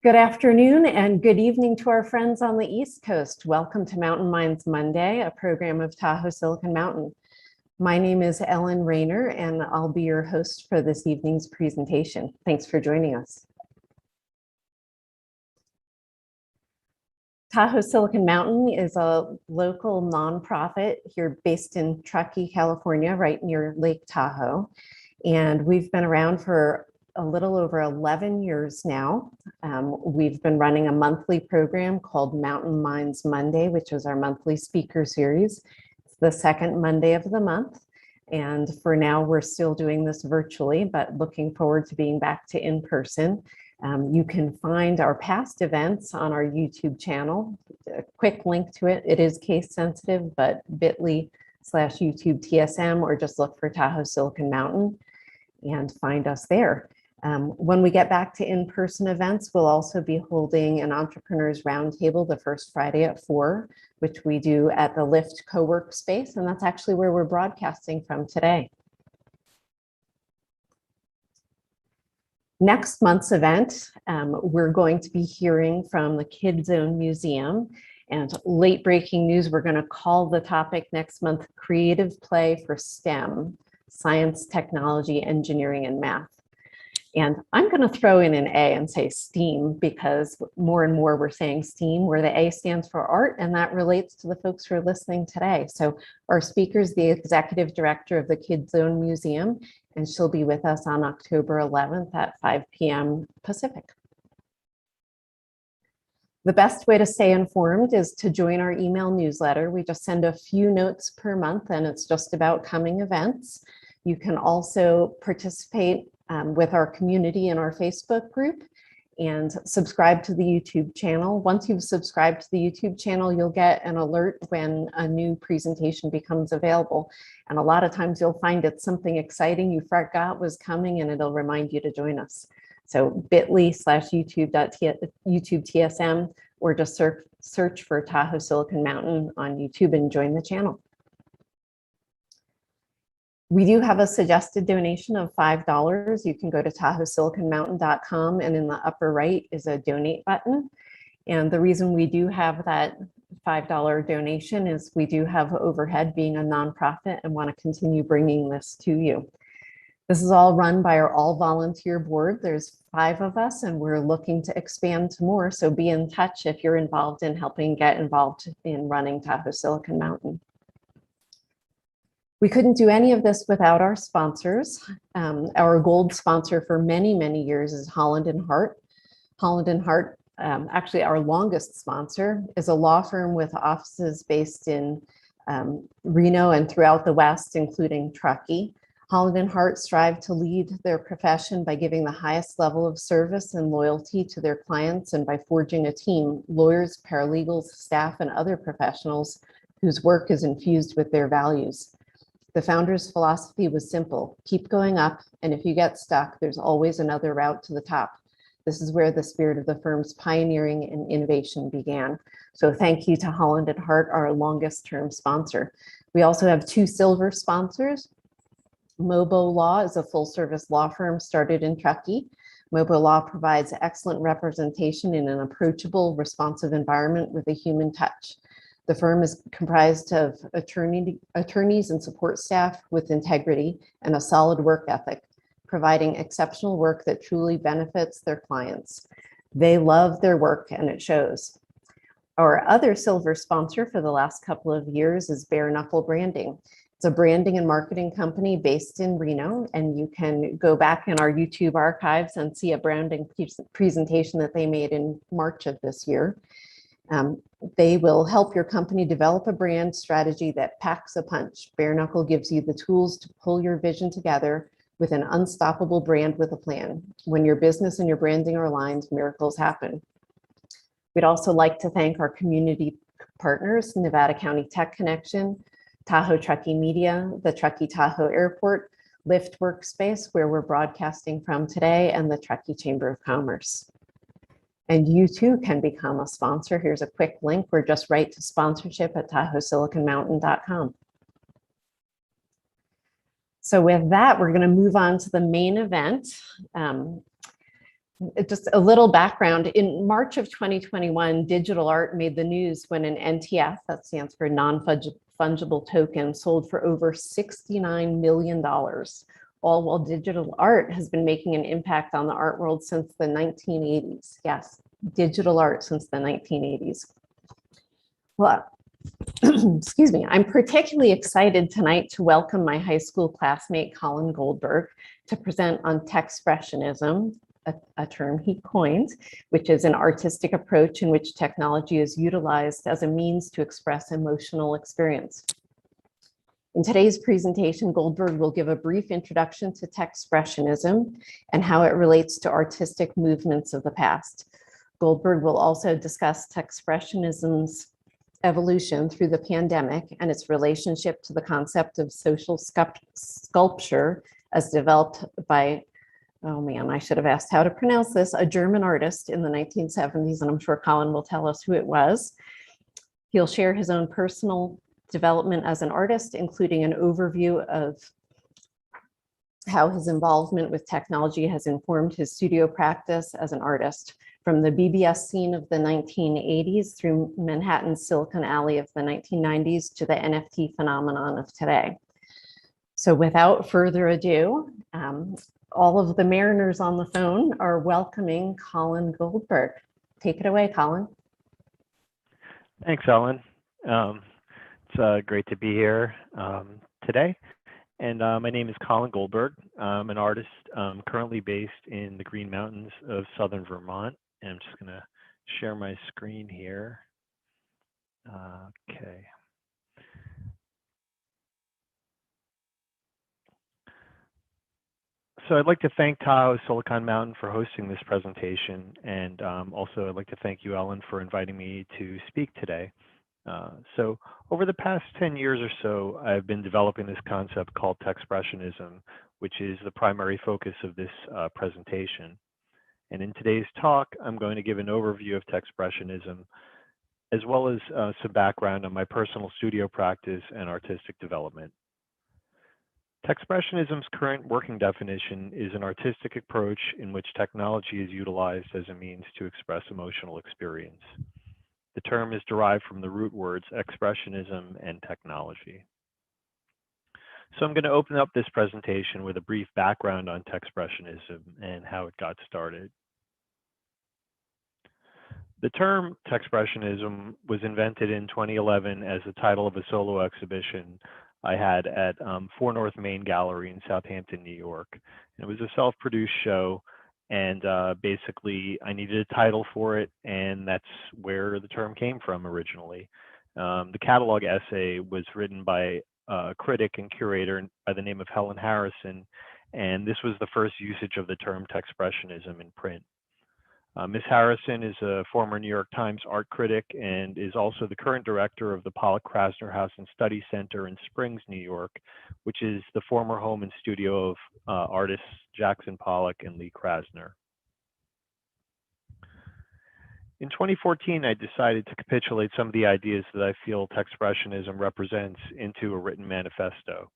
Good afternoon and good evening to our friends on the East Coast. Welcome to Mountain Minds Monday, a program of Tahoe Silicon Mountain. My name is Ellen Rayner and I'll be your host for this evening's presentation. Thanks for joining us. Tahoe Silicon Mountain is a local nonprofit here based in Truckee, California, right near Lake Tahoe. And we've been around for a little over 11 years now. We've been running a monthly program called Mountain Minds Monday, which is our monthly speaker series. It's the second Monday of the month. And for now, we're still doing this virtually, but looking forward to being back to in person. You can find our past events on our YouTube channel. A quick link to it. It is case sensitive, but bit.ly/YouTube TSM, or just look for Tahoe Silicon Mountain and find us there. When we get back to in-person events, we'll also be holding an Entrepreneurs Roundtable the first Friday at 4, which we do at the Lyft co-work space, and that's actually where we're broadcasting from today. Next month's event, we're going to be hearing from the Kid Zone Museum, and late breaking news, we're going to call the topic next month Creative Play for STEM, Science, Technology, Engineering, and Math. And I'm going to throw in an A and say STEAM, because more and more we're saying STEAM, where the A stands for art, and that relates to the folks who are listening today. So our speaker is the executive director of the Kid Zone Museum, and she'll be with us on October 11th at 5 p.m. Pacific. The best way to stay informed is to join our email newsletter. We just send a few notes per month, and it's just about coming events. You can also participate with our community in our Facebook group and subscribe to the YouTube channel. Once you've subscribed to the YouTube channel, you'll get an alert when a new presentation becomes available. And a lot of times you'll find it's something exciting you forgot was coming, and it'll remind you to join us. So bit.ly/YouTube TSM, or just search for Tahoe Silicon Mountain on YouTube and join the channel. We do have a suggested donation of $5. You can go to TahoeSiliconMountain.com, and in the upper right is a donate button. And the reason we do have that $5 donation is we do have overhead being a nonprofit and want to continue bringing this to you. This is all run by our all-volunteer board. There's 5 of us, and we're looking to expand to more. So be in touch if you're involved in helping get involved in running Tahoe Silicon Mountain. We couldn't do any of this without our sponsors. Our gold sponsor for many, many years is Holland & Hart. Holland & Hart, actually our longest sponsor, is a law firm with offices based in Reno and throughout the West, including Truckee. Holland & Hart strive to lead their profession by giving the highest level of service and loyalty to their clients, and by forging a team, lawyers, paralegals, staff, and other professionals whose work is infused with their values. The founder's philosophy was simple: keep going up, and if you get stuck, there's always another route to the top. This is where the spirit of the firm's pioneering and innovation began. So thank you to Holland & Hart, our longest term sponsor. We also have 2 silver sponsors. Mobo Law is a full service law firm started in Truckee. Mobo Law provides excellent representation in an approachable, responsive environment with a human touch. The firm is comprised of attorneys and support staff with integrity and a solid work ethic, providing exceptional work that truly benefits their clients. They love their work, and it shows. Our other silver sponsor for the last couple of years is Bare Knuckle Branding. It's a branding and marketing company based in Reno, and you can go back in our YouTube archives and see a branding presentation that they made in March of this year. They will help your company develop a brand strategy that packs a punch. Bare Knuckle gives you the tools to pull your vision together with an unstoppable brand with a plan. When your business and your branding are aligned, miracles happen. We'd also like to thank our community partners, Nevada County Tech Connection, Tahoe Truckee Media, the Truckee Tahoe Airport, Lyft Workspace, where we're broadcasting from today, and the Truckee Chamber of Commerce. And you too can become a sponsor. Here's a quick link, or just write to sponsorship at TahoeSiliconMountain.com. So with that, we're going to move on to the main event. Just a little background. In March of 2021, digital art made the news when an NTF, that stands for non-fungible token, sold for over $69 million, all while digital art has been making an impact on the art world since the 1980s. Yes, digital art since the 1980s. Well, excuse me, I'm particularly excited tonight to welcome my high school classmate, Colin Goldberg, to present on Techspressionism, a term he coined, which is an artistic approach in which technology is utilized as a means to express emotional experience. In today's presentation, Goldberg will give a brief introduction to Techspressionism and how it relates to artistic movements of the past. Goldberg will also discuss Techspressionism's evolution through the pandemic and its relationship to the concept of social sculpture as developed by, oh man, I should have asked how to pronounce this, a German artist in the 1970s, and I'm sure Colin will tell us who it was. He'll share his own personal development as an artist, including an overview of how his involvement with technology has informed his studio practice as an artist, from the BBS scene of the 1980s through Manhattan's Silicon Alley of the 1990s to the NFT phenomenon of today. So without further ado, all of the mariners on the phone are welcoming Colin Goldberg. Take it away, Colin. Thanks, Ellen. It's great to be here today. And my name is Colin Goldberg. I'm an artist currently based in the Green Mountains of southern Vermont. And I'm just going to share my screen here. Okay. So I'd like to thank Tahoe Silicon Mountain for hosting this presentation. And also I'd like to thank you, Ellen, for inviting me to speak today. So over the past 10 years or so, I've been developing this concept called Techspressionism, which is the primary focus of this presentation. And in today's talk, I'm going to give an overview of Techspressionism, as well as some background on my personal studio practice and artistic development. Techspressionism's current working definition is an artistic approach in which technology is utilized as a means to express emotional experience. The term is derived from the root words expressionism and technology. So I'm going to open up this presentation with a brief background on Techspressionism and how it got started. The term Techspressionism was invented in 2011 as the title of a solo exhibition I had at 4 North Main Gallery in Southampton, New York. And it was a self-produced show. And basically, I needed a title for it, and that's where the term came from originally. The catalog essay was written by a critic and curator by the name of Helen Harrison, and this was the first usage of the term Techspressionism in print. Ms. Harrison is a former New York Times art critic and is also the current director of the Pollock Krasner House and Study Center in Springs, New York, which is the former home and studio of artists Jackson Pollock and Lee Krasner. In 2014, I decided to capitulate some of the ideas that I feel Techspressionism represents into a written manifesto.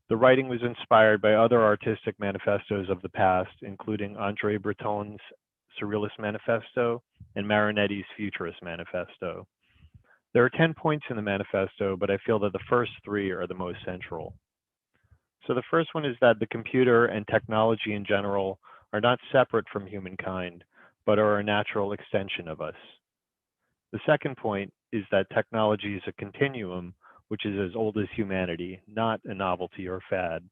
The writing was inspired by other artistic manifestos of the past, including Andre Breton's Surrealist Manifesto and Marinetti's Futurist Manifesto. There are 10 points in the manifesto, but I feel that the first 3 are the most central. So the first one is that the computer and technology in general are not separate from humankind, but are a natural extension of us. The second point is that technology is a continuum, which is as old as humanity, not a novelty or fad.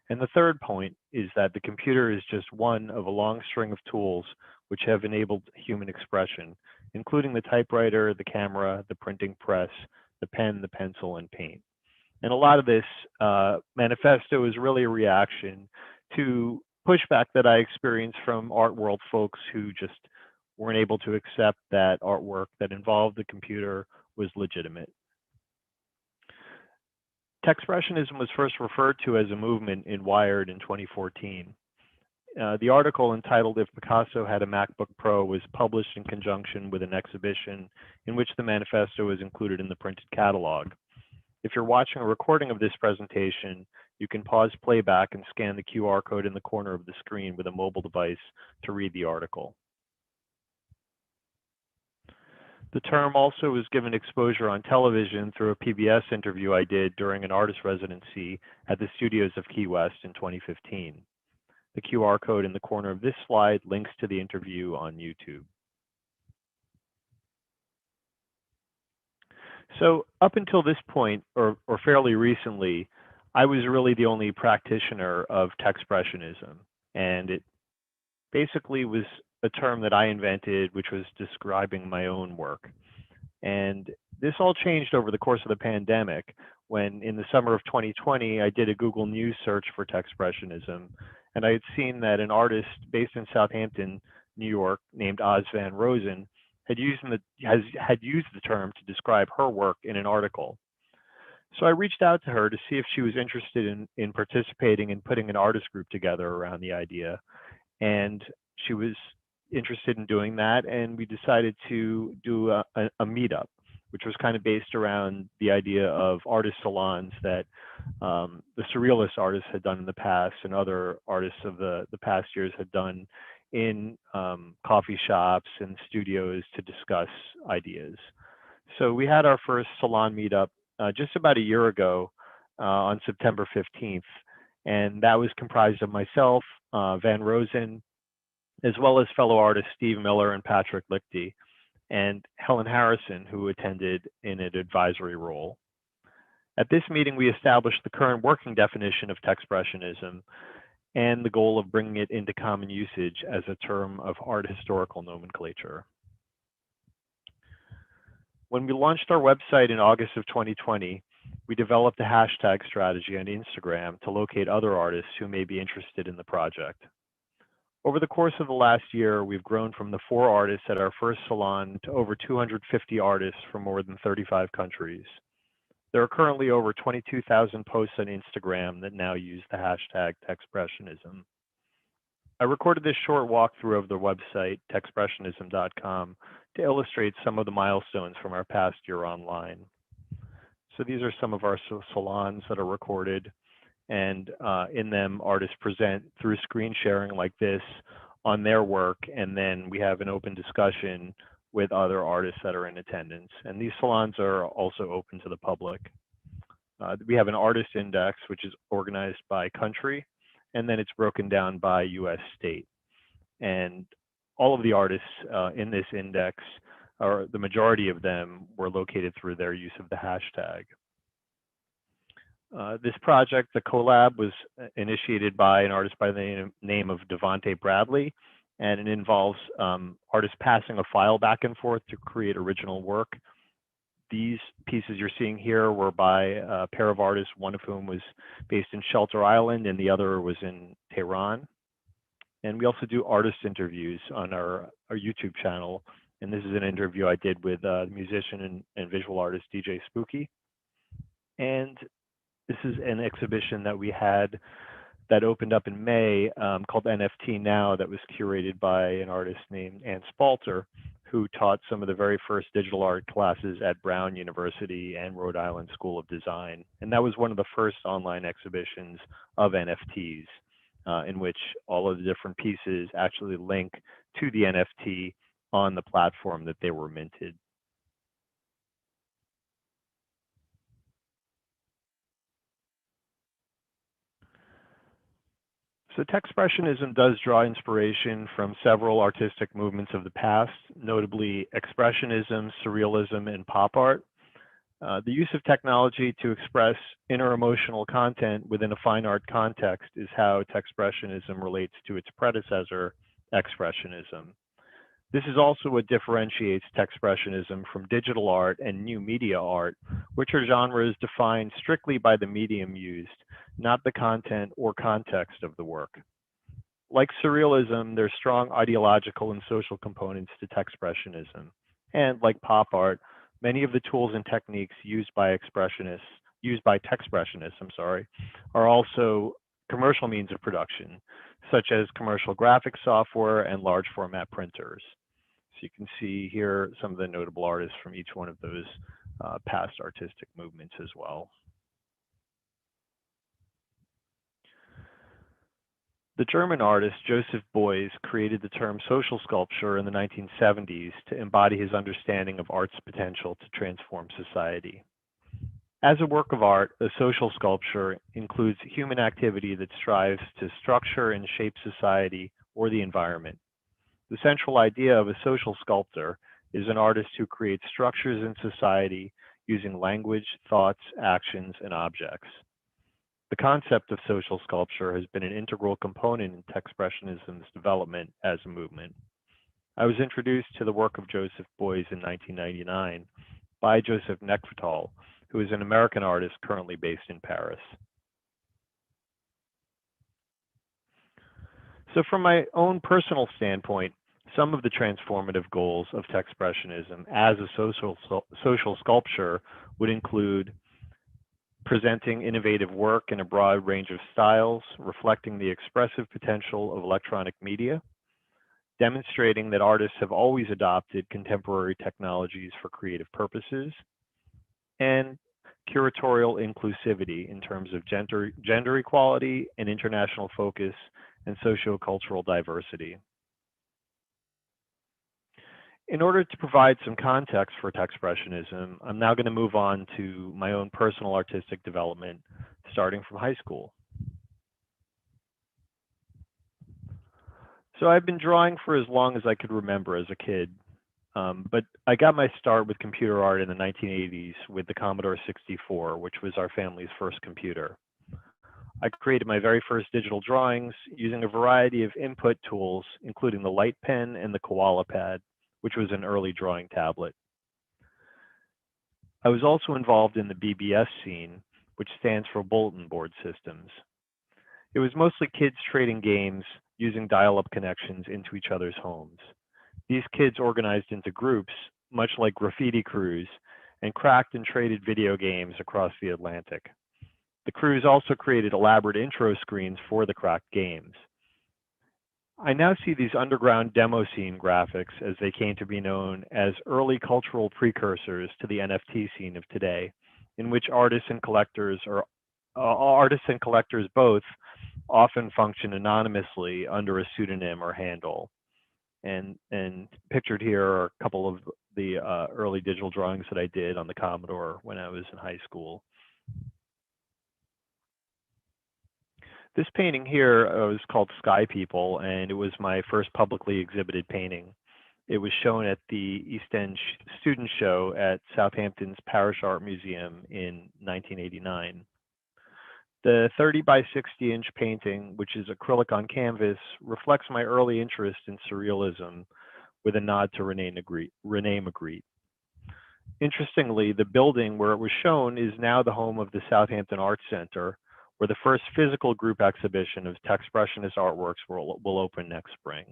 And the third point is that the computer is just one of a long string of tools which have enabled human expression, including the typewriter, the camera, the printing press, the pen, the pencil, and paint. And a lot of this manifesto is really a reaction to pushback that I experienced from art world folks who just weren't able to accept that artwork that involved the computer was legitimate. Techspressionism was first referred to as a movement in Wired in 2014. The article entitled "If Picasso Had a MacBook Pro" was published in conjunction with an exhibition in which the manifesto is included in the printed catalog. If you're watching a recording of this presentation, You can pause playback and scan the QR code in the corner of the screen with a mobile device to read the article. The term also was given exposure on television through a PBS interview I did during an artist residency at the studios of Key West in 2015. The QR code in the corner of this slide links to the interview on YouTube. So up until this point, or fairly recently, I was really the only practitioner of Techspressionism, and it basically was a term that I invented, which was describing my own work. And this all changed over the course of the pandemic, when in the summer of 2020, I did a Google News search for Techspressionism, and I had seen that an artist based in Southampton, New York, named Oz Van Rosen, had used the term to describe her work in an article. So I reached out to her to see if she was interested in participating in putting an artist group together around the idea. And she was interested in doing that, and we decided to do a meetup, which was kind of based around the idea of artist salons that the surrealist artists had done in the past and other artists of the past years had done in coffee shops and studios to discuss ideas. So we had our first salon meetup just about a year ago on September 15th, and that was comprised of myself, Van Rosen, as well as fellow artists Steve Miller and Patrick Lichty, and Helen Harrison, who attended in an advisory role. At this meeting, we established the current working definition of Techspressionism and the goal of bringing it into common usage as a term of art historical nomenclature. When we launched our website in August of 2020, we developed a hashtag strategy on Instagram to locate other artists who may be interested in the project. Over the course of the last year, we've grown from the 4 artists at our first salon to over 250 artists from more than 35 countries. There are currently over 22,000 posts on Instagram that now use the hashtag Techspressionism. I recorded this short walkthrough of the website, techspressionism.com, to illustrate some of the milestones from our past year online. So these are some of our salons that are recorded, and in them artists present through screen sharing like this on their work, and then we have an open discussion with other artists that are in attendance. And these salons are also open to the public. We have an artist index, which is organized by country, and then it's broken down by US state. And all of the artists in this index, or the majority of them, were located through their use of the hashtag. This project, the collab, was initiated by an artist by the name of Devonte Bradley, and it involves artists passing a file back and forth to create original work. These pieces you're seeing here were by a pair of artists, one of whom was based in Shelter Island and the other was in Tehran. And we also do artist interviews on our YouTube channel. And this is an interview I did with musician and visual artist DJ Spooky. And this is an exhibition that we had that opened up in May called NFT Now, that was curated by an artist named Ann Spalter, who taught some of the very first digital art classes at Brown University and Rhode Island School of Design. And that was one of the first online exhibitions of NFTs, in which all of the different pieces actually link to the NFT on the platform that they were minted. So Techspressionism does draw inspiration from several artistic movements of the past, notably Expressionism, Surrealism, and pop art. The use of technology to express inner emotional content within a fine art context is how Techspressionism relates to its predecessor, Expressionism. This is also what differentiates Techspressionism from digital art and new media art, which are genres defined strictly by the medium used, not the content or context of the work. Like Surrealism, there's strong ideological and social components to Techspressionism. And like pop art, many of the tools and techniques used by Techspressionists, are also commercial means of production, such as commercial graphic software and large format printers. So you can see here some of the notable artists from each one of those past artistic movements as well. The German artist Joseph Beuys created the term social sculpture in the 1970s to embody his understanding of art's potential to transform society. As a work of art, a social sculpture includes human activity that strives to structure and shape society or the environment. The central idea of a social sculptor is an artist who creates structures in society using language, thoughts, actions, and objects. The concept of social sculpture has been an integral component in Techspressionism's development as a movement. I was introduced to the work of Joseph Beuys in 1999 by Joseph Neckvetal, who is an American artist currently based in Paris. So from my own personal standpoint, some of the transformative goals of Techspressionism as a social sculpture would include presenting innovative work in a broad range of styles, reflecting the expressive potential of electronic media, demonstrating that artists have always adopted contemporary technologies for creative purposes, and curatorial inclusivity in terms of gender equality and international focus and sociocultural diversity. In order to provide some context for Techspressionism, I'm now going to move on to my own personal artistic development, starting from high school. So I've been drawing for as long as I could remember as a kid, but I got my start with computer art in the 1980s with the Commodore 64, which was our family's first computer. I created my very first digital drawings using a variety of input tools, including the light pen and the koala pad, which was an early drawing tablet. I was also involved in the BBS scene, which stands for Bulletin Board Systems. It was mostly kids trading games using dial-up connections into each other's homes. These kids organized into groups, much like graffiti crews, and cracked and traded video games across the Atlantic. The crews also created elaborate intro screens for the cracked games. I now see these underground demo scene graphics, as they came to be known, as early cultural precursors to the NFT scene of today, in which artists and collectors both often function anonymously under a pseudonym or handle. And pictured here are a couple of the early digital drawings that I did on the Commodore when I was in high school. This painting here was called Sky People, and it was my first publicly exhibited painting. It was shown at the East End Student Show at Southampton's Parish Art Museum in 1989. The 30 by 60 inch painting, which is acrylic on canvas, reflects my early interest in surrealism with a nod to Rene Magritte. Interestingly, the building where it was shown is now the home of the Southampton Arts Center, where the first physical group exhibition of Techspressionist artworks will open next spring.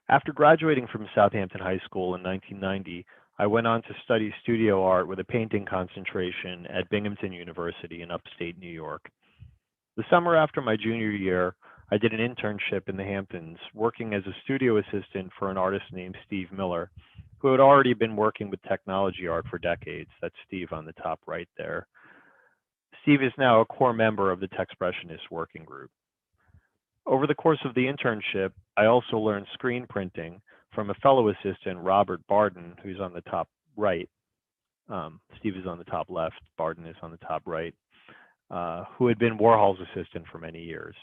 After graduating from Southampton High School in 1990, I went on to study studio art with a painting concentration at Binghamton University in upstate New York. The summer after my junior year, I did an internship in the Hamptons, working as a studio assistant for an artist named Steve Miller, who had already been working with technology art for decades. That's Steve on the top right there. Steve is now a core member of the Techspressionist working group. Over the course of the internship, I also learned screen printing from a fellow assistant, Robert Barden, who's on the top right. Steve is on the top left, Barden is on the top right, who had been Warhol's assistant for many years.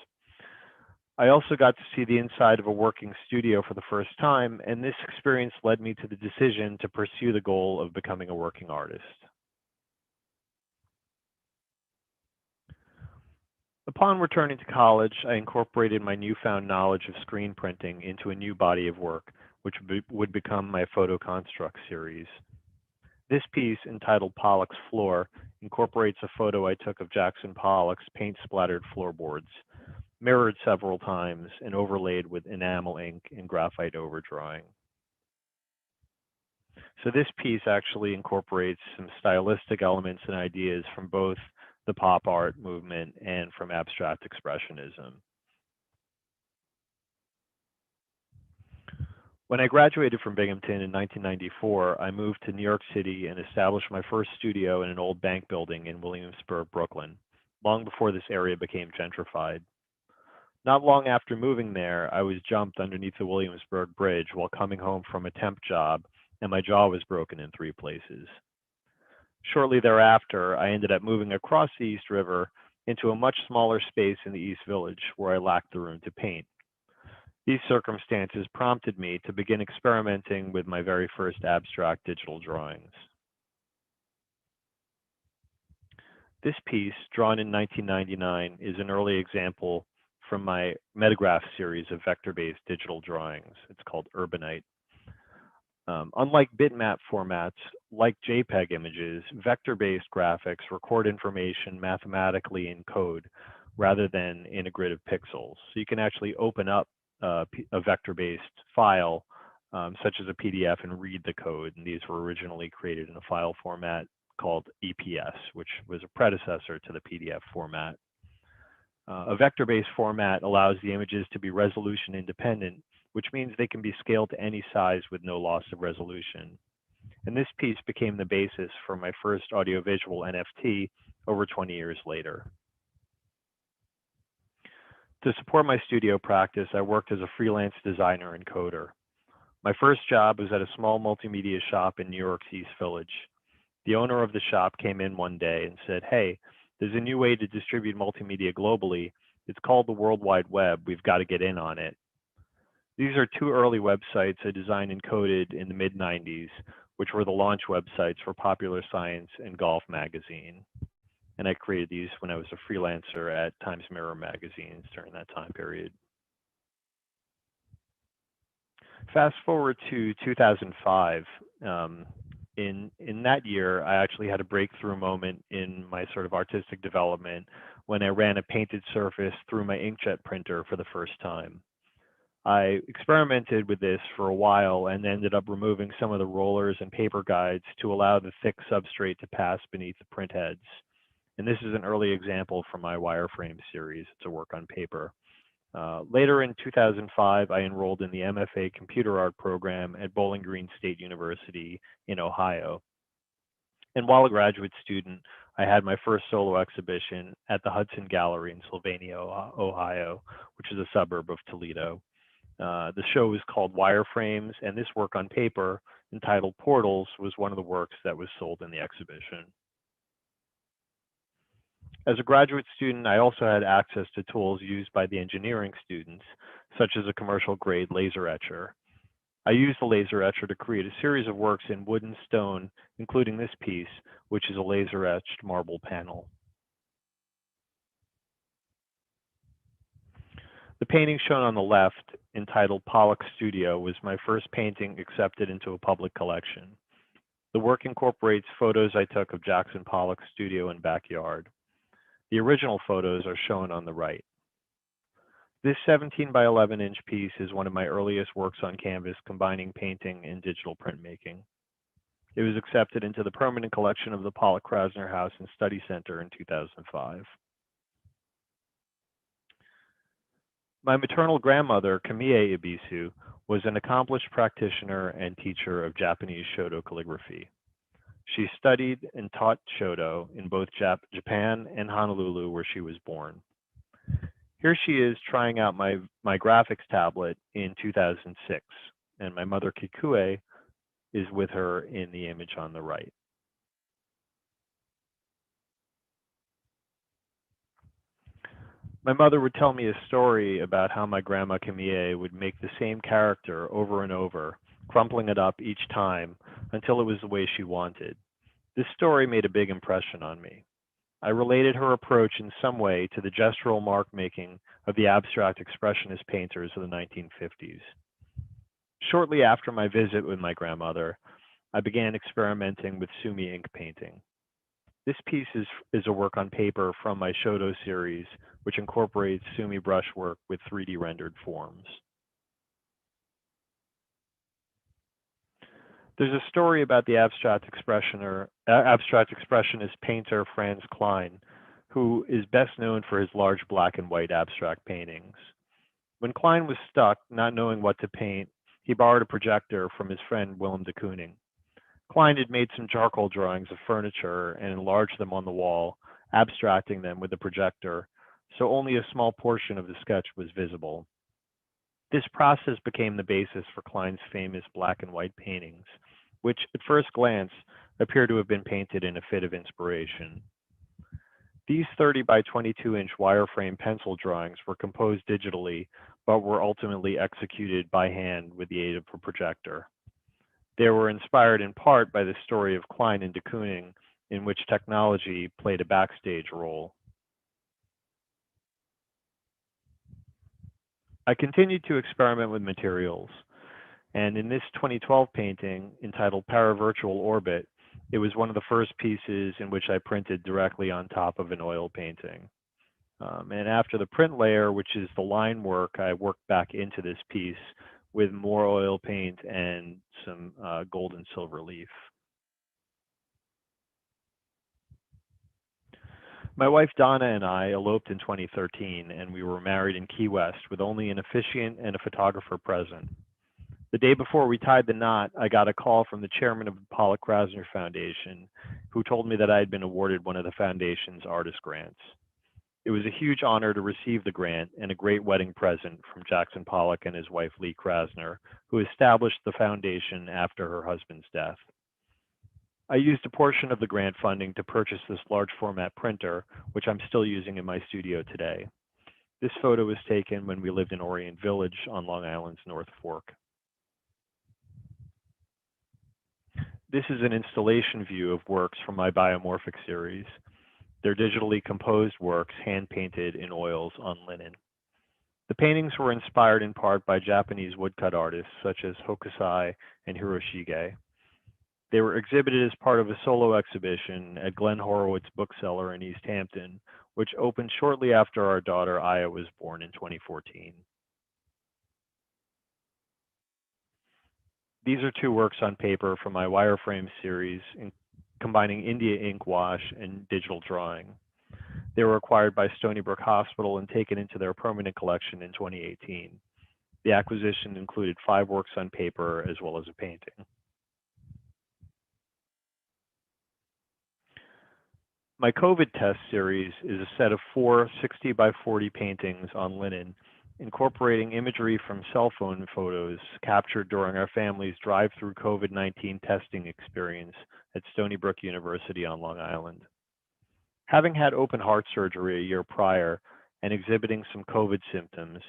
I also got to see the inside of a working studio for the first time, and this experience led me to the decision to pursue the goal of becoming a working artist. Upon returning to college, I incorporated my newfound knowledge of screen printing into a new body of work, which would become my photo construct series. This piece, entitled Pollock's Floor, incorporates a photo I took of Jackson Pollock's paint-splattered floorboards, mirrored several times and overlaid with enamel ink and graphite overdrawing. So this piece actually incorporates some stylistic elements and ideas from both the pop art movement and from abstract expressionism. When I graduated from Binghamton in 1994, I moved to New York City and established my first studio in an old bank building in Williamsburg, Brooklyn. long before this area became gentrified. Not long after moving there, I was jumped underneath the Williamsburg Bridge while coming home from a temp job, and my jaw was broken in 3 places. Shortly thereafter, I ended up moving across the East River into a much smaller space in the East Village where I lacked the room to paint. These circumstances prompted me to begin experimenting with my very first abstract digital drawings. This piece, drawn in 1999, is an early example from my Metagraph series of vector-based digital drawings. It's called Urbanite. Unlike bitmap formats, like JPEG images, vector-based graphics record information mathematically in code rather than in a grid of pixels. So you can actually open up a vector-based file, such as a PDF, and read the code. And these were originally created in a file format called EPS, which was a predecessor to the PDF format. A vector-based format allows the images to be resolution independent, which means they can be scaled to any size with no loss of resolution. And this piece became the basis for my first audiovisual NFT over 20 years later. To support my studio practice, I worked as a freelance designer and coder. My first job was at a small multimedia shop in New York's East Village. The owner of the shop came in one day and said, "Hey, there's a new way to distribute multimedia globally. It's called the World Wide Web. We've got to get in on it." These are 2 early websites I designed and coded in the mid-90s, which were the launch websites for Popular Science and Golf magazine. And I created these when I was a freelancer at Times Mirror magazines during that time period. Fast forward to 2005. In that year, I actually had a breakthrough moment in my sort of artistic development when I ran a painted surface through my inkjet printer for the first time. I experimented with this for a while and ended up removing some of the rollers and paper guides to allow the thick substrate to pass beneath the print heads. And this is an early example from my wireframe series. It's a work on paper. Later in 2005, I enrolled in the MFA Computer Art program at Bowling Green State University in Ohio. And while a graduate student, I had my first solo exhibition at the Hudson Gallery in Sylvania, Ohio, which is a suburb of Toledo. The show was called Wireframes, and this work on paper, entitled Portals, was one of the works that was sold in the exhibition. As a graduate student, I also had access to tools used by the engineering students, such as a commercial-grade laser etcher. I used the laser etcher to create a series of works in wood and stone, including this piece, which is a laser-etched marble panel. The painting shown on the left, entitled Pollock Studio, was my first painting accepted into a public collection. The work incorporates photos I took of Jackson Pollock's studio and backyard. The original photos are shown on the right. This 17 by 11 inch piece is one of my earliest works on canvas combining painting and digital printmaking. It was accepted into the permanent collection of the Pollock Krasner House and Study Center in 2005. My maternal grandmother, Kamiye Ibisu, was an accomplished practitioner and teacher of Japanese Shodo calligraphy. She studied and taught Shodo in both Japan and Honolulu, where she was born. Here she is trying out my graphics tablet in 2006, and my mother Kikue is with her in the image on the right. My mother would tell me a story about how my grandma Kamiye would make the same character over and over, crumpling it up each time until it was the way she wanted. This story made a big impression on me. I related her approach in some way to the gestural mark making of the abstract expressionist painters of the 1950s. Shortly after my visit with my grandmother, I began experimenting with sumi ink painting. This piece is a work on paper from my Shodo series, which incorporates sumi brushwork with 3D rendered forms. There's a story about the abstract expressionist painter Franz Kline, who is best known for his large black and white abstract paintings. When Kline was stuck, not knowing what to paint, he borrowed a projector from his friend Willem de Kooning. Kline had made some charcoal drawings of furniture and enlarged them on the wall abstracting them with the projector, so only a small portion of the sketch was visible. This process became the basis for Kline's famous black and white paintings, which at first glance appear to have been painted in a fit of inspiration. These 30 by 22-inch wireframe pencil drawings were composed digitally, but were ultimately executed by hand with the aid of a projector. They were inspired in part by the story of Kline and de Kooning, in which technology played a backstage role. I continued to experiment with materials, and in this 2012 painting entitled Paravirtual Orbit, it was one of the first pieces in which I printed directly on top of an oil painting. And after the print layer, which is the line work, I worked back into this piece with more oil paint and some gold and silver leaf. My wife Donna and I eloped in 2013, and we were married in Key West with only an officiant and a photographer present. The day before we tied the knot, I got a call from the chairman of the Pollock Krasner Foundation, who told me that I had been awarded one of the foundation's artist grants. It was a huge honor to receive the grant and a great wedding present from Jackson Pollock and his wife Lee Krasner, who established the foundation after her husband's death. I used a portion of the grant funding to purchase this large format printer, which I'm still using in my studio today. This photo was taken when we lived in Orient Village on Long Island's North Fork. This is an installation view of works from my biomorphic series. They're digitally composed works hand-painted in oils on linen. The paintings were inspired in part by Japanese woodcut artists such as Hokusai and Hiroshige. They were exhibited as part of a solo exhibition at Glenn Horowitz Bookseller in East Hampton, which opened shortly after our daughter Aya was born in 2014. These are two works on paper from my wireframe series, combining India ink wash and digital drawing. They were acquired by Stony Brook Hospital and taken into their permanent collection in 2018. The acquisition included 5 works on paper as well as a painting. My COVID test series is a set of 4 60 by 40 paintings on linen, incorporating imagery from cell phone photos captured during our family's drive-through COVID-19 testing experience at Stony Brook University on Long Island. Having had open heart surgery a year prior and exhibiting some COVID symptoms,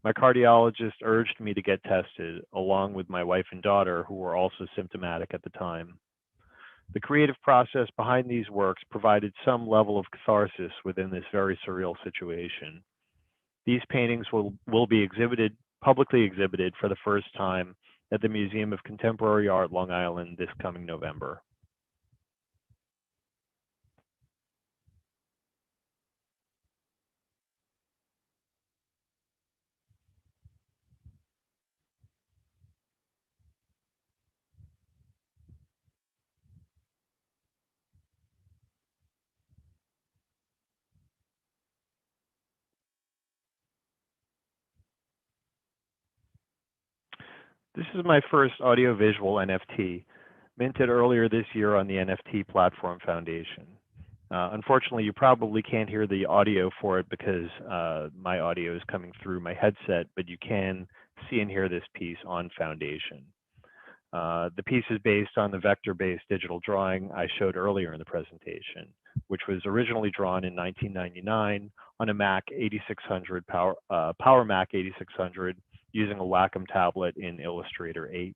my cardiologist urged me to get tested, along with my wife and daughter, who were also symptomatic at the time. The creative process behind these works provided some level of catharsis within this very surreal situation. These paintings will be publicly exhibited for the first time at the Museum of Contemporary Art, Long Island, this coming November. This is my first audiovisual NFT, minted earlier this year on the NFT Platform Foundation. Unfortunately, you probably can't hear the audio for it because my audio is coming through my headset, but you can see and hear this piece on Foundation. The piece is based on the vector-based digital drawing I showed earlier in the presentation, which was originally drawn in 1999 on a Mac 8600 Power Mac 8600 using a Wacom tablet in Illustrator 8.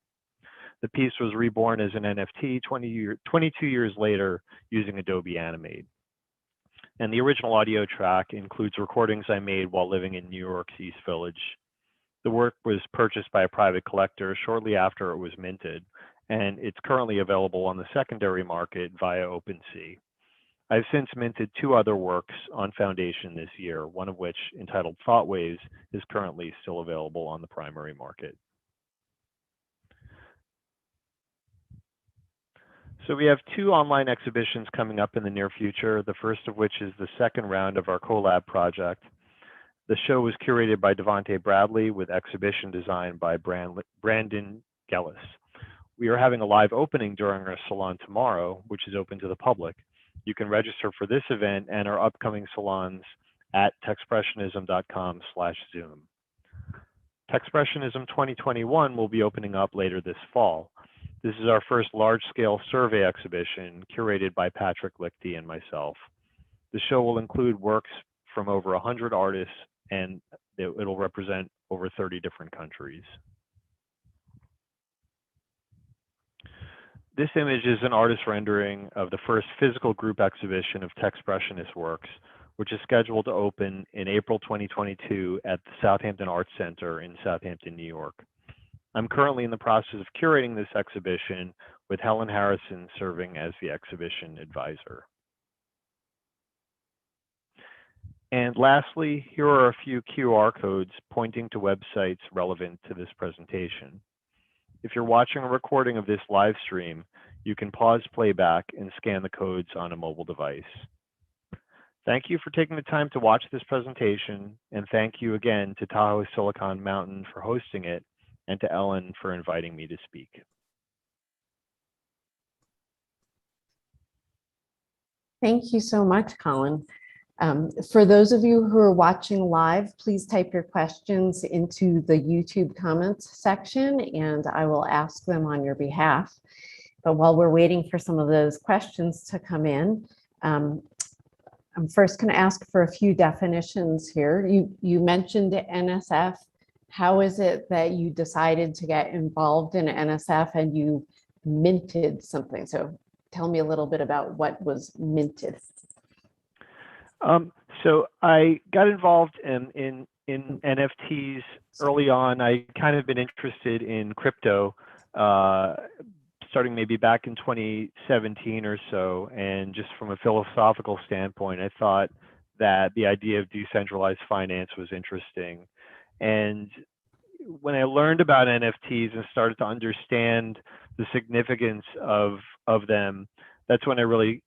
The piece was reborn as an NFT 22 years later using Adobe Animate. And the original audio track includes recordings I made while living in New York's East Village. The work was purchased by a private collector shortly after it was minted, and it's currently available on the secondary market via OpenSea. I've since minted 2 other works on Foundation this year, one of which, entitled Thought Waves, is currently still available on the primary market. So we have 2 online exhibitions coming up in the near future, the first of which is the second round of our collab project. The show was curated by Devontae Bradley with exhibition design by Brandon Gellis. We are having a live opening during our salon tomorrow, which is open to the public. You can register for this event and our upcoming salons at techspressionism.com/Zoom. Techspressionism 2021 will be opening up later this fall. This is our first large-scale survey exhibition curated by Patrick Lichty and myself. The show will include works from over 100 artists, and it'll represent over 30 different countries. This image is an artist rendering of the first physical group exhibition of Techspressionist works, which is scheduled to open in April 2022 at the Southampton Arts Center in Southampton, New York. I'm currently in the process of curating this exhibition with Helen Harrison serving as the exhibition advisor. And lastly, here are a few QR codes pointing to websites relevant to this presentation. If you're watching a recording of this live stream, you can pause playback and scan the codes on a mobile device. Thank you for taking the time to watch this presentation, and thank you again to Tahoe Silicon Mountain for hosting it, and to Ellen for inviting me to speak. Thank you so much, Colin. For those of you who are watching live, please type your questions into the YouTube comments section and I will ask them on your behalf. But while we're waiting for some of those questions to come in, I'm first going to ask for a few definitions here. You mentioned NSF. How is it that you decided to get involved in NSF and you minted something? So tell me a little bit about what was minted. So I got involved in NFTs early on. I kind of been interested in crypto, starting maybe back in 2017 or so. And just from a philosophical standpoint, I thought that the idea of decentralized finance was interesting. And when I learned about NFTs and started to understand the significance of them, that's when I really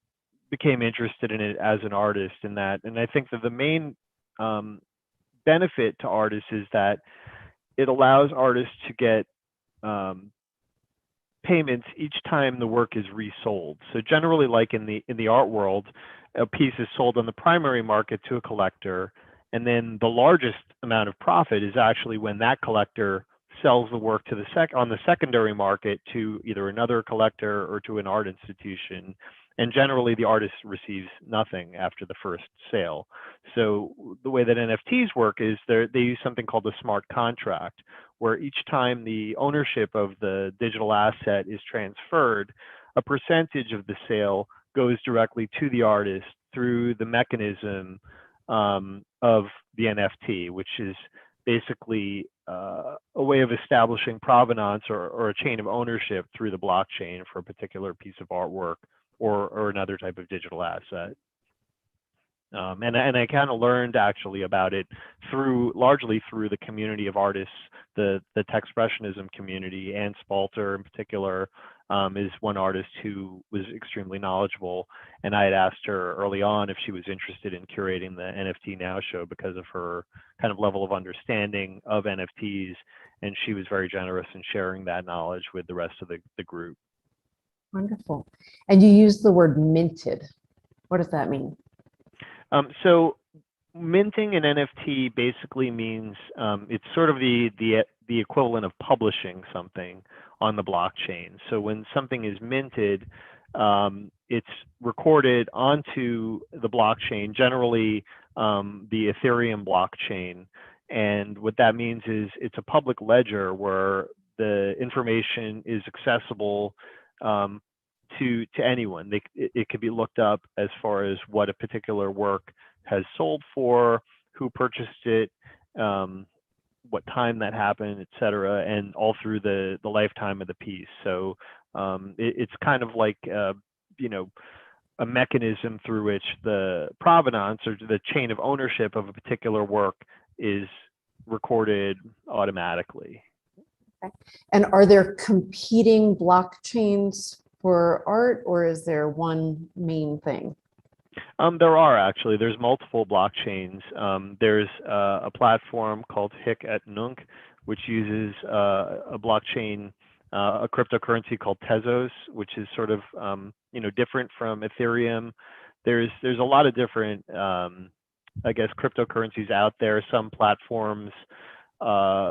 became interested in it as an artist in that. And I think that the main benefit to artists is that it allows artists to get payments each time the work is resold. So generally, like in the art world, a piece is sold on the primary market to a collector, and then the largest amount of profit is actually when that collector sells the work to on the secondary market to either another collector or to an art institution. And generally, the artist receives nothing after the first sale. So the way that NFTs work is they use something called the smart contract, where each time the ownership of the digital asset is transferred, a percentage of the sale goes directly to the artist through the mechanism of the NFT, which is basically a way of establishing provenance or a chain of ownership through the blockchain for a particular piece of artwork or another type of digital asset. And I kind of learned actually about it largely through the community of artists, the Techspressionism community. Ann Spalter in particular is one artist who was extremely knowledgeable, and I had asked her early on if she was interested in curating the NFT Now show because of her kind of level of understanding of NFTs, and she was very generous in sharing that knowledge with the rest of the group. Wonderful. And you used the word minted. What does that mean? So minting an NFT basically means it's sort of the equivalent of publishing something on the blockchain. So when something is minted, it's recorded onto the blockchain, generally the Ethereum blockchain. And what that means is it's a public ledger where the information is accessible to anyone. It could be looked up as far as what a particular work has sold for, who purchased it, what time that happened, et cetera, and all through the lifetime of the piece. So it's kind of like a mechanism through which the provenance or the chain of ownership of a particular work is recorded automatically. Okay. And are there competing blockchains for art, or is there one main thing? There are actually. There's multiple blockchains. There's a platform called Hic et Nunc, which uses a blockchain, a cryptocurrency called Tezos, which is sort of different from Ethereum. there's a lot of different, I guess, cryptocurrencies out there. Some platforms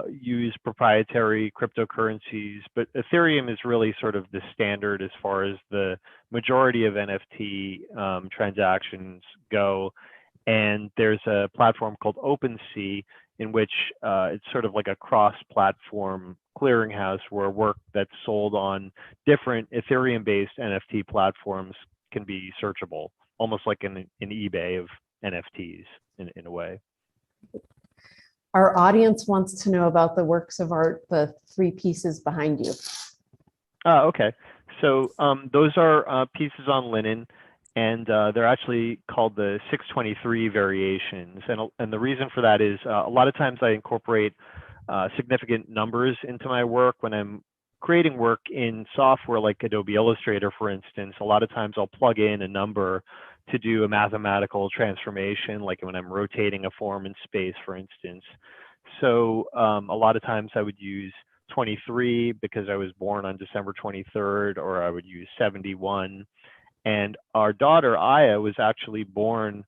use proprietary cryptocurrencies, but Ethereum is really sort of the standard as far as the majority of NFT transactions go. And there's a platform called OpenSea in which it's sort of like a cross-platform clearinghouse where work that's sold on different Ethereum-based NFT platforms can be searchable, almost like an eBay of NFTs in a way. Our audience wants to know about the works of art, the 3 pieces behind you. Okay. So those are pieces on linen, and they're actually called the 623 variations. And the reason for that is a lot of times I incorporate significant numbers into my work. When I'm creating work in software like Adobe Illustrator, for instance, a lot of times I'll plug in a number to do a mathematical transformation, like when I'm rotating a form in space, for instance. So a lot of times I would use 23 because I was born on December 23rd, or I would use 71. And our daughter, Aya, was actually born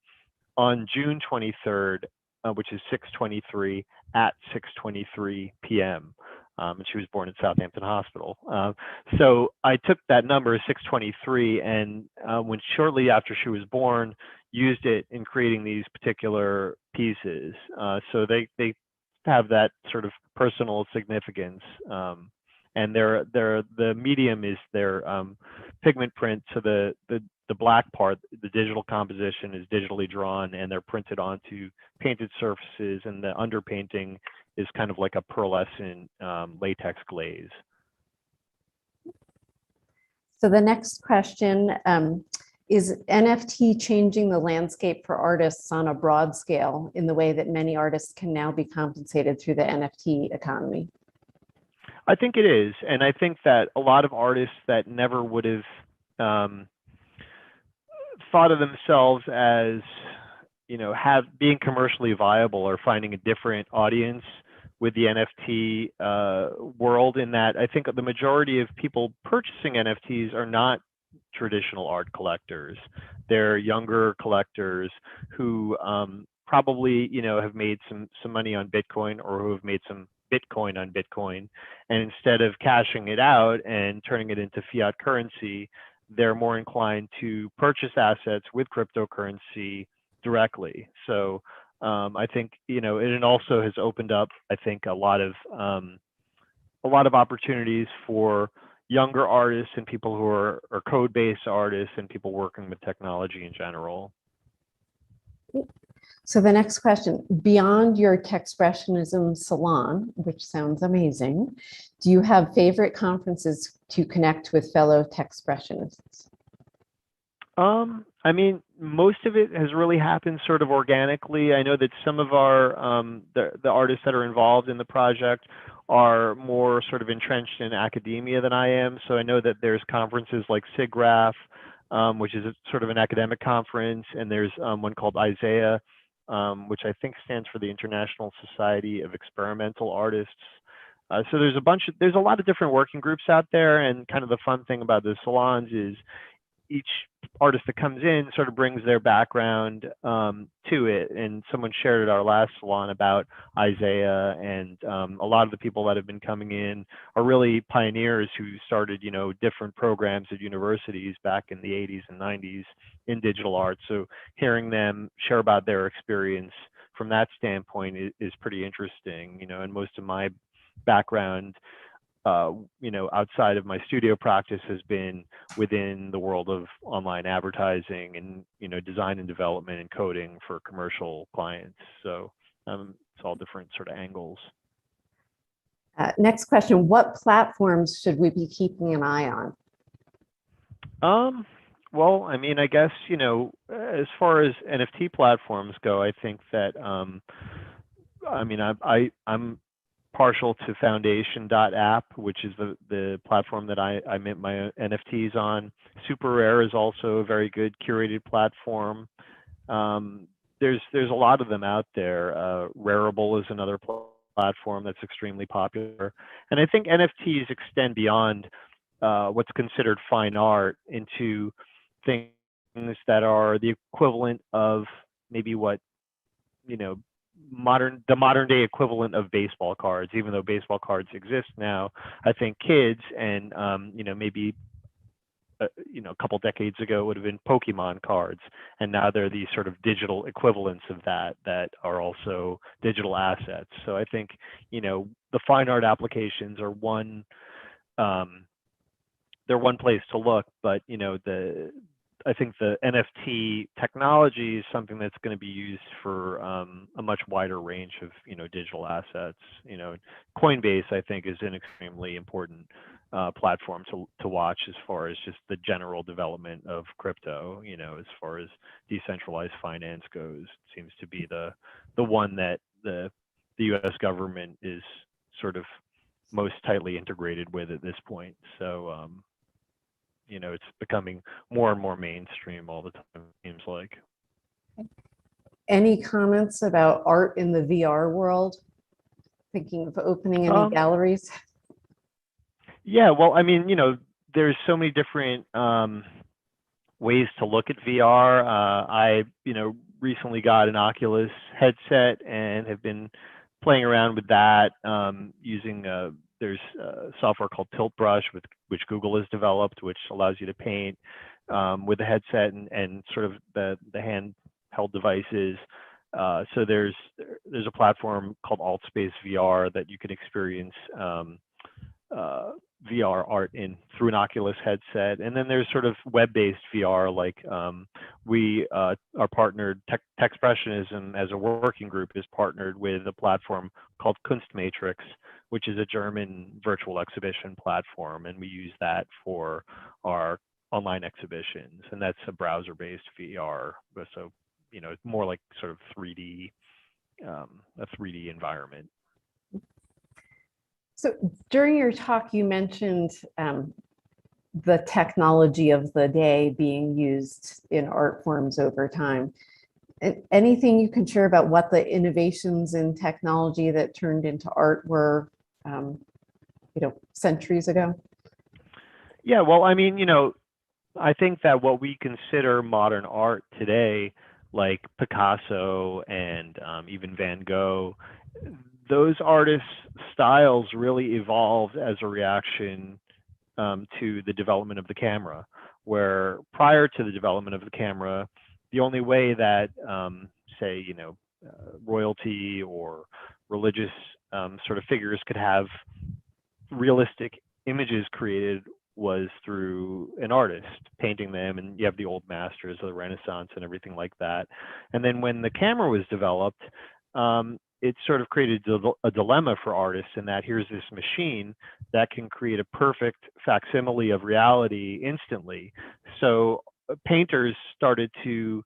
on June 23rd, which is 6:23 at 6:23 p.m. And she was born at Southampton Hospital. So I took that number, 623, and when shortly after she was born, used it in creating these particular pieces. So they have that sort of personal significance. And the medium is their pigment print. So the black part, the digital composition, is digitally drawn, and they're printed onto painted surfaces, and the underpainting is kind of like a pearlescent latex glaze. So the next question, is NFT changing the landscape for artists on a broad scale in the way that many artists can now be compensated through the NFT economy? I think it is. And I think that a lot of artists that never would have thought of themselves as, being commercially viable, or finding a different audience with the NFT world, in that I think the majority of people purchasing NFTs are not traditional art collectors. They're younger collectors who probably, have made some money on Bitcoin, or who have made some Bitcoin on Bitcoin. And instead of cashing it out and turning it into fiat currency, they're more inclined to purchase assets with cryptocurrency directly. So I think, it also has opened up, I think, a lot of opportunities for younger artists and people who are code-based artists and people working with technology in general. So the next question, beyond your Techspressionism salon, which sounds amazing, do you have favorite conferences to connect with fellow Techspressionists? I mean, most of it has really happened sort of organically. I know that some of our the artists that are involved in the project are more sort of entrenched in academia than I am. So I know that there's conferences like SIGGRAPH, which is sort of an academic conference, and there's one called Isaiah, which I think stands for the International Society of Experimental Artists. So there's a lot of different working groups out there, and kind of the fun thing about the salons is each artist that comes in sort of brings their background to it. And someone shared at our last salon about Isaiah, and a lot of the people that have been coming in are really pioneers who started, different programs at universities back in the 80s and 90s in digital art. So hearing them share about their experience from that standpoint is pretty interesting, and most of my background outside of my studio practice has been within the world of online advertising and, design and development and coding for commercial clients. So it's all different sort of angles. Next question, what platforms should we be keeping an eye on? Well, I mean, I guess, as far as NFT platforms go, I think that, I'm partial to foundation.app, which is the platform that I mint my NFTs on. Super Rare is also a very good curated platform. There's a lot of them out there. Rareable is another platform that's extremely popular. And I think NFTs extend beyond what's considered fine art into things that are the equivalent of maybe what, you know, the modern day equivalent of baseball cards. Even though baseball cards exist now, I think kids and maybe a couple decades ago it would have been Pokemon cards, and now they're these sort of digital equivalents of that are also digital assets. So I think the fine art applications are they're one place to look, but I think the NFT technology is something that's going to be used for a much wider range of digital assets. Coinbase, I think, is an extremely important platform to watch as far as just the general development of crypto. As far as decentralized finance goes, it seems to be the one that the U.S. government is sort of most tightly integrated with at this point. So it's becoming more and more mainstream all the time, it seems like. Any comments about art in the VR world? Thinking of opening any galleries? Yeah, well, I mean, there's so many different ways to look at VR. I, recently got an Oculus headset and have been playing around with that using there's software called Tilt Brush, which Google has developed, which allows you to paint with the headset and sort of the handheld devices. So there's a platform called AltSpace VR that you can experience VR art through an Oculus headset. And then there's sort of web-based VR, like we are partnered, Techspressionism as a working group is partnered with a platform called Kunstmatrix, which is a German virtual exhibition platform. And we use that for our online exhibitions. And that's a browser-based VR. So, it's more like sort of 3D, a 3D environment. So during your talk, you mentioned the technology of the day being used in art forms over time. Anything you can share about what the innovations in technology that turned into art were, centuries ago? Yeah, well, I mean, I think that what we consider modern art today, like Picasso and even Van Gogh, those artists' styles really evolved as a reaction to the development of the camera, where prior to the development of the camera, the only way that, say, royalty or religious sort of figures could have realistic images created was through an artist painting them, and you have the old masters of the Renaissance and everything like that. And then when the camera was developed, it sort of created a dilemma for artists in that here's this machine that can create a perfect facsimile of reality instantly. So painters started to,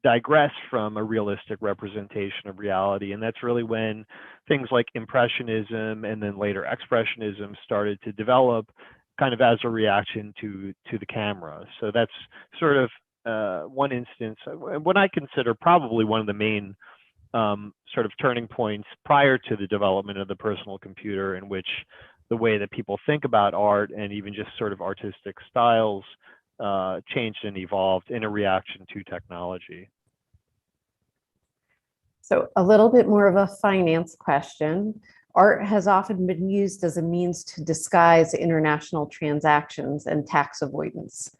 digress from a realistic representation of reality. And that's really when things like Impressionism and then later Expressionism started to develop kind of as a reaction to the camera. So that's sort of one instance, what I consider probably one of the main sort of turning points prior to the development of the personal computer, in which the way that people think about art and even just sort of artistic styles changed and evolved in a reaction to technology. So a little bit more of a finance question. Art has often been used as a means to disguise international transactions and tax avoidance.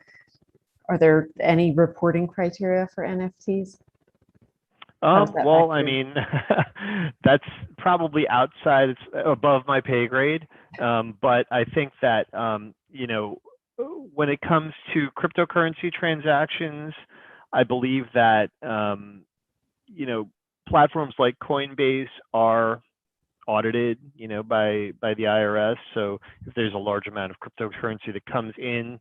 Are there any reporting criteria for NFTs? Well, I mean, that's probably outside, it's above my pay grade. But I think that, when it comes to cryptocurrency transactions, I believe that, platforms like Coinbase are audited, by the IRS. So if there's a large amount of cryptocurrency that comes in,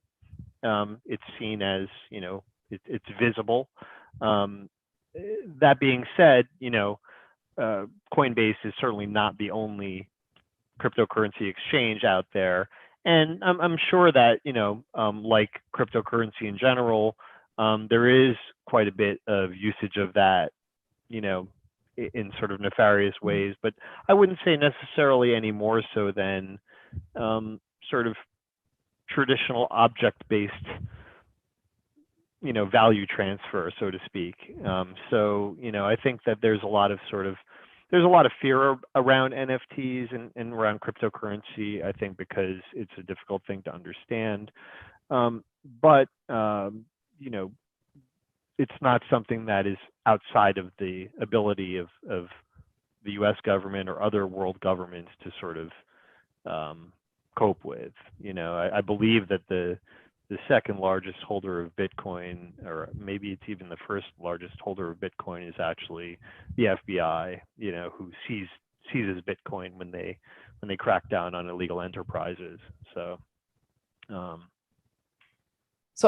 it's seen as, it's visible. That being said, Coinbase is certainly not the only cryptocurrency exchange out there. And I'm sure that, like cryptocurrency in general, there is quite a bit of usage of that, in sort of nefarious ways. But I wouldn't say necessarily any more so than sort of traditional object-based value transfer, so to speak. So, I think that there's a lot of fear around NFTs and around cryptocurrency, I think, because it's a difficult thing to understand. But, it's not something that is outside of the ability of the US government or other world governments to sort of cope with. I believe that the second largest holder of Bitcoin, or maybe it's even the first largest holder of Bitcoin, is actually the FBI, who seizes Bitcoin when they crack down on illegal enterprises. So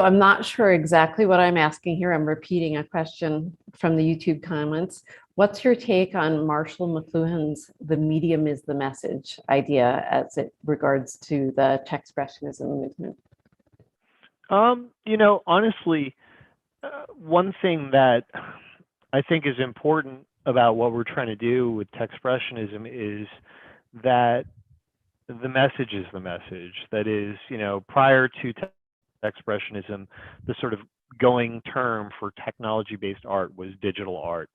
I'm not sure exactly what I'm asking here. I'm repeating a question from the YouTube comments. What's your take on Marshall McLuhan's "the medium is the message" idea as it regards to the Techspressionism movement? Honestly, one thing that I think is important about what we're trying to do with Techspressionism is that the message is the message. That is, prior to Techspressionism, the sort of going term for technology-based art was digital art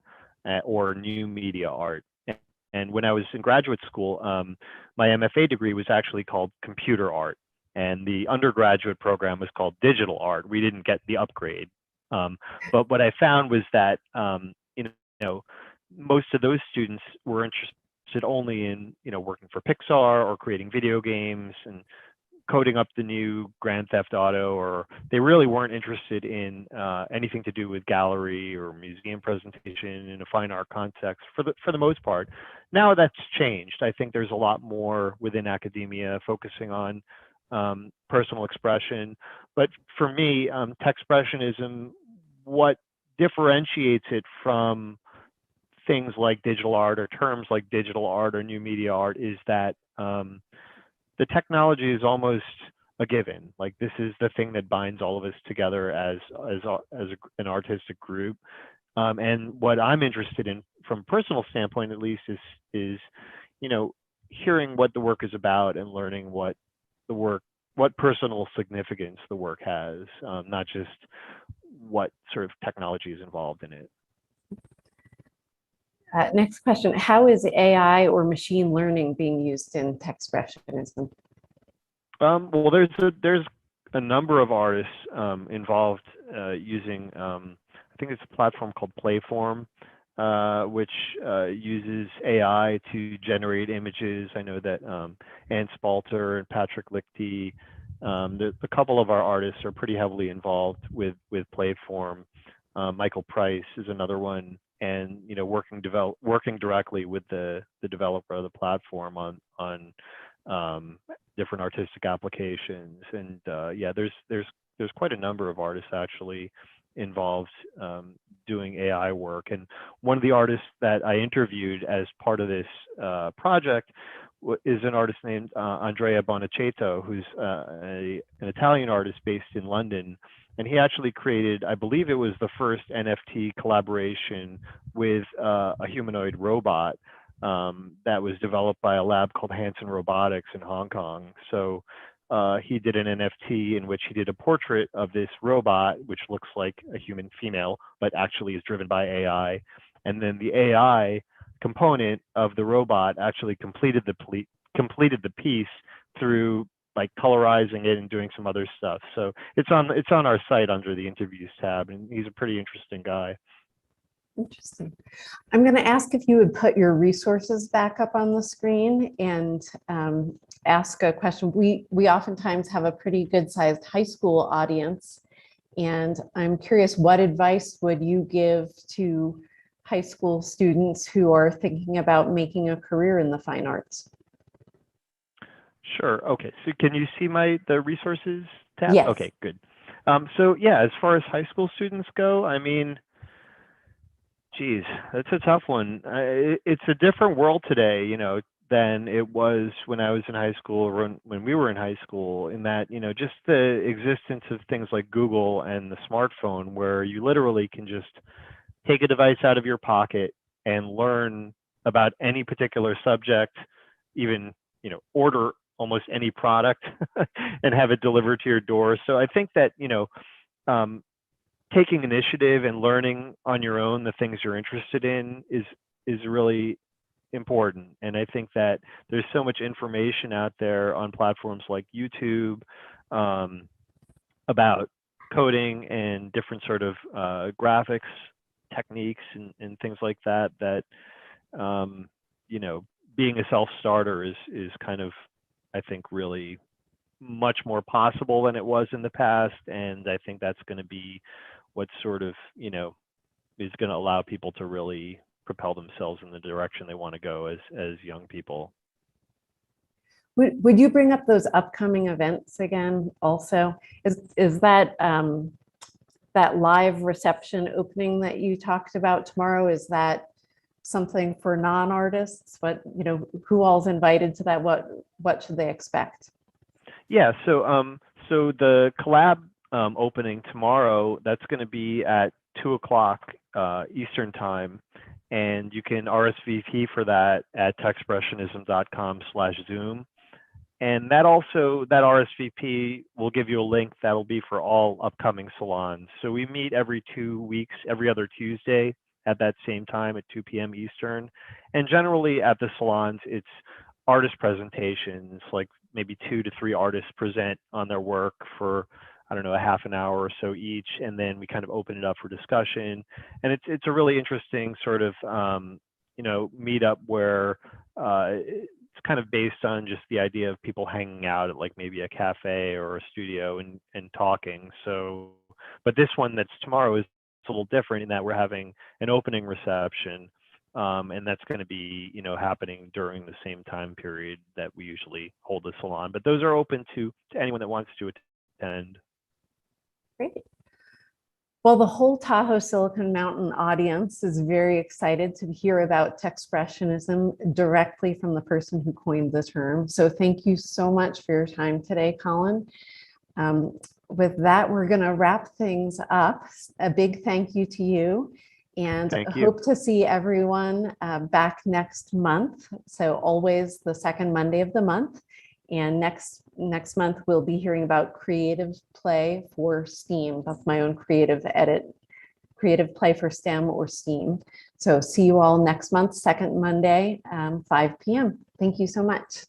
or new media art. And when I was in graduate school, my MFA degree was actually called computer art, and the undergraduate program was called digital art. We didn't get the upgrade. But what I found was that most of those students were interested only in working for Pixar or creating video games and coding up the new Grand Theft Auto, or they really weren't interested in anything to do with gallery or museum presentation in a fine art context for the most part. Now that's changed. I think there's a lot more within academia focusing on personal expression. But for me, Techspressionism, what differentiates it from things like digital art or terms like digital art or new media art is that the technology is almost a given. Like, this is the thing that binds all of us together as an artistic group. And what I'm interested in, from a personal standpoint at least, is hearing what the work is about and learning what personal significance the work has, not just what sort of technology is involved in it. Next question, how is AI or machine learning being used in Techspressionism? Well, there's a number of artists involved using, I think it's a platform called Playform, which uses AI to generate images. I know that Ann Spalter and Patrick Lichty, a couple of our artists are pretty heavily involved with Playform. Michael Price is another one, and working directly with the developer of the platform on different artistic applications. And yeah, there's quite a number of artists actually involved doing AI work. And one of the artists that I interviewed as part of this project is an artist named Andrea Bonaceto, who's an Italian artist based in London. And he actually created, I believe it was the first NFT collaboration with a humanoid robot that was developed by a lab called Hanson Robotics in Hong Kong. So he did an NFT in which he did a portrait of this robot, which looks like a human female, but actually is driven by AI. And then the AI component of the robot actually completed the piece through like colorizing it and doing some other stuff. So it's on our site under the interviews tab, and he's a pretty interesting guy. Interesting. I'm going to ask if you would put your resources back up on the screen and ask a question. We oftentimes have a pretty good sized high school audience, and I'm curious, what advice would you give to high school students who are thinking about making a career in the fine arts? Sure. Okay. So can you see the resources tab? Yes. Okay, good. So yeah, as far as high school students go, I mean, geez, that's a tough one. It's a different world today, than it was when I was in high school, or when we were in high school, in that, just the existence of things like Google and the smartphone, where you literally can just take a device out of your pocket and learn about any particular subject, even, order almost any product and have it delivered to your door. So I think that, taking initiative and learning on your own the things you're interested in is really important. And I think that there's so much information out there on platforms like YouTube about coding and different sort of graphics techniques and things like that, that you know, being a self-starter is kind of, I think, really much more possible than it was in the past. And I think that's going to be what sort of, you know, is going to allow people to really propel themselves in the direction they want to go as young people. Would you bring up those upcoming events again also? Is that that live reception opening that you talked about tomorrow, is that something for non-artists? What, you know, who all's invited to that? What should they expect? Yeah, so the collab opening tomorrow, that's going to be at 2:00 Eastern time, and you can RSVP for that at techspressionism.com/Zoom. And that RSVP will give you a link that will be for all upcoming salons. So we meet every 2 weeks, every other Tuesday at that same time at 2 p.m. Eastern. And generally at the salons, it's artist presentations, like maybe 2 to 3 artists present on their work for, I don't know, a half an hour or so each. And then we kind of open it up for discussion. And it's a really interesting sort of, you know, meetup where it's kind of based on just the idea of people hanging out at like maybe a cafe or a studio and talking. So, but this one that's tomorrow is a little different in that we're having an opening reception, and that's going to be, you know, happening during the same time period that we usually hold the salon. But those are open to anyone that wants to attend. Great. Well, the whole Tahoe Silicon Mountain audience is very excited to hear about Techspressionism directly from the person who coined the term. So thank you so much for your time today, Colin. With that, we're going to wrap things up. A big thank you to you, and hope to see everyone back next month. So always the second Monday of the month. And next month, we'll be hearing about creative play for STEAM. That's my own creative play for STEM or STEAM. So see you all next month, second Monday, 5 p.m. Thank you so much.